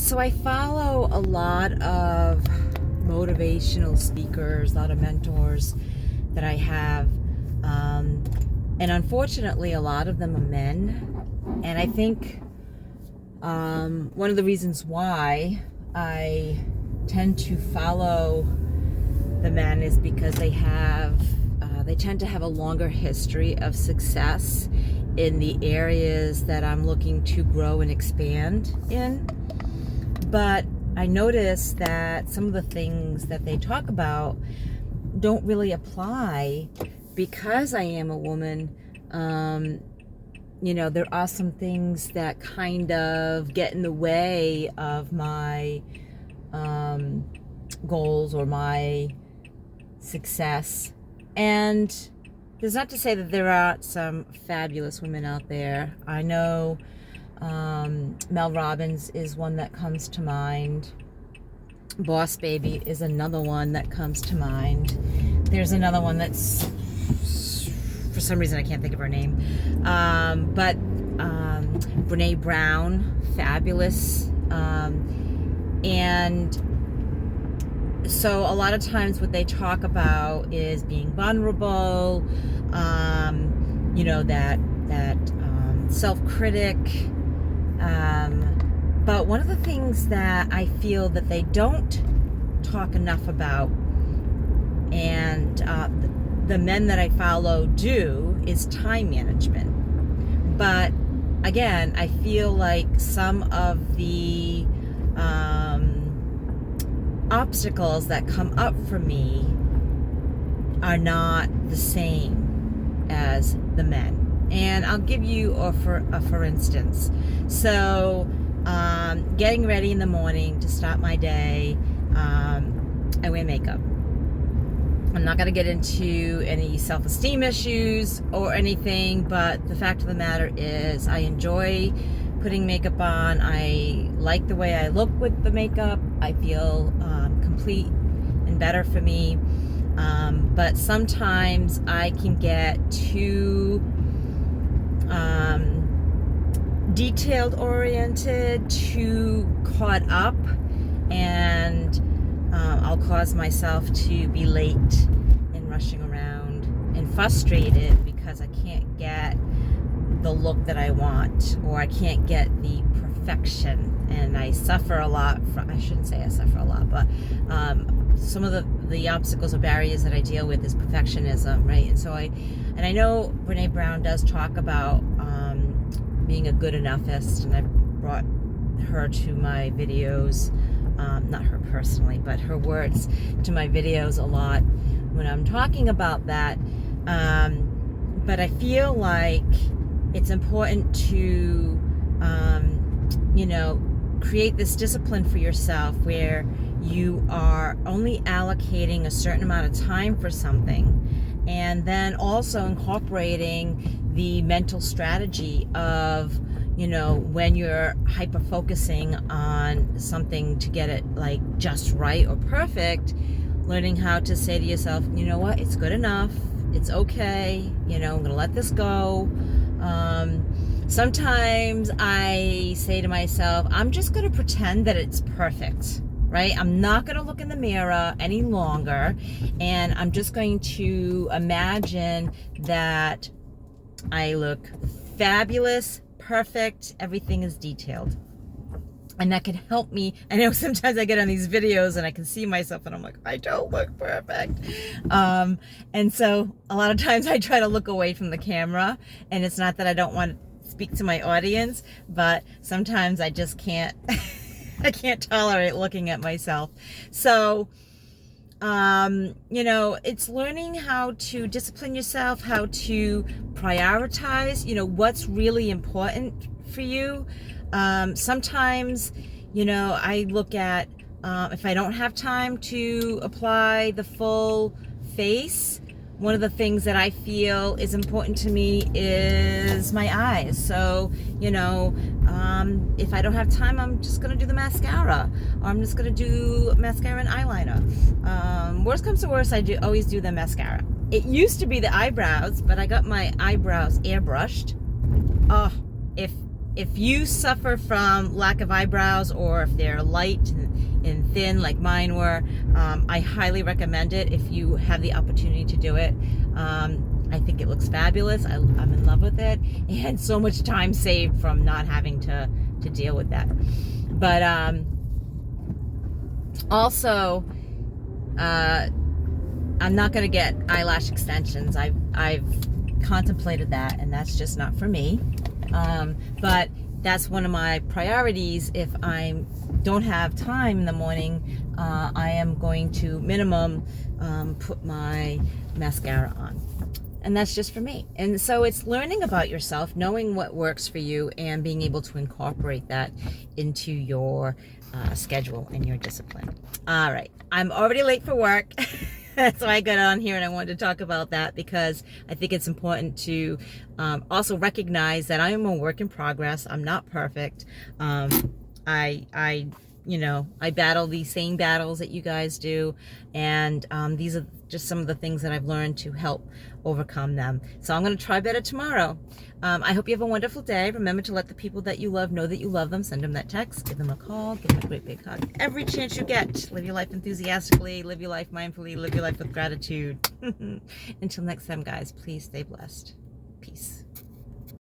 So I follow a lot of motivational speakers, a lot of mentors that I have. And unfortunately, a lot of them are men. And I think one of the reasons why I tend to follow the men is because they tend to have a longer history of success in the areas that I'm looking to grow and expand in. But I notice that some of the things that they talk about don't really apply because I am a woman. There are some things that kind of get in the way of my goals or my success. And there's not to say that there aren't some fabulous women out there. I know Mel Robbins is one that comes to mind. Boss Baby is another one that comes to mind. There's another one that's, for some reason I can't think of her name, but Brene Brown, fabulous. And so a lot of times what they talk about is being vulnerable, that self-critic. But one of the things that I feel that they don't talk enough about, and the men that I follow do, is time management. But again, I feel like some of the obstacles that come up for me are not the same as the men. And I'll give you a for instance. So, getting ready in the morning to start my day, I wear makeup. I'm not going to get into any self-esteem issues or anything, but the fact of the matter is I enjoy putting makeup on. I like the way I look with the makeup. I feel complete and better for me. But sometimes I can get too detailed oriented, too caught up, and I'll cause myself to be late and rushing around and frustrated because I can't get the look that I want, or I can't get the perfection, and I suffer a lot from, I shouldn't say I suffer a lot, but some of the obstacles or barriers that I deal with is perfectionism, right? And so I know Brene Brown does talk about being a good enoughist, and I brought her to my videos, not her personally, but her words to my videos a lot when I'm talking about that. But I feel like it's important to, create this discipline for yourself where you are only allocating a certain amount of time for something, and then also incorporating the mental strategy of, when you're hyper focusing on something to get it like just right or perfect, learning how to say to yourself, you know what, it's good enough, it's okay, I'm gonna let this go. Sometimes I say to myself, I'm just gonna pretend that it's perfect, right? I'm not gonna look in the mirror any longer, and I'm just going to imagine that I look fabulous, perfect, everything is detailed. And that can help me. I know sometimes I get on these videos and I can see myself and I'm like, I don't look perfect. And so a lot of times I try to look away from the camera, and it's not that I don't want to speak to my audience, but sometimes I just can't, I can't tolerate looking at myself. So, it's learning how to discipline yourself, how to prioritize, what's really important for you. Sometimes, I look at, if I don't have time to apply the full face, one of the things that I feel is important to me is my eyes. So, if I don't have time, I'm just going to do the mascara, or I'm just going to do mascara and eyeliner. Worst comes to worst, I always do the mascara. It used to be the eyebrows, but I got my eyebrows airbrushed. Oh, if if you suffer from lack of eyebrows, or if they're light and thin like mine were, I highly recommend it if you have the opportunity to do it. I think it looks fabulous. I'm in love with it, and so much time saved from not having to deal with that. But also, I'm not going to get eyelash extensions. I've contemplated that, and that's just not for me. But that's one of my priorities. If I don't have time in the morning, I am going to minimum put my mascara on. And that's just for me. And so it's learning about yourself, knowing what works for you, and being able to incorporate that into your schedule and your discipline. All right, I'm already late for work. That's why I got on here, and I wanted to talk about that because I think it's important to also recognize that I am a work in progress. I'm not perfect. I battle these same battles that you guys do, and these are just some of the things that I've learned to help overcome them. So I'm going to try better tomorrow. I hope you have a wonderful day. Remember to let the people that you love know that you love them. Send them that text, give them a call, give them a great big hug every chance you get. Live your life enthusiastically, live your life mindfully, live your life with gratitude. Until next time, guys, please stay blessed. Peace.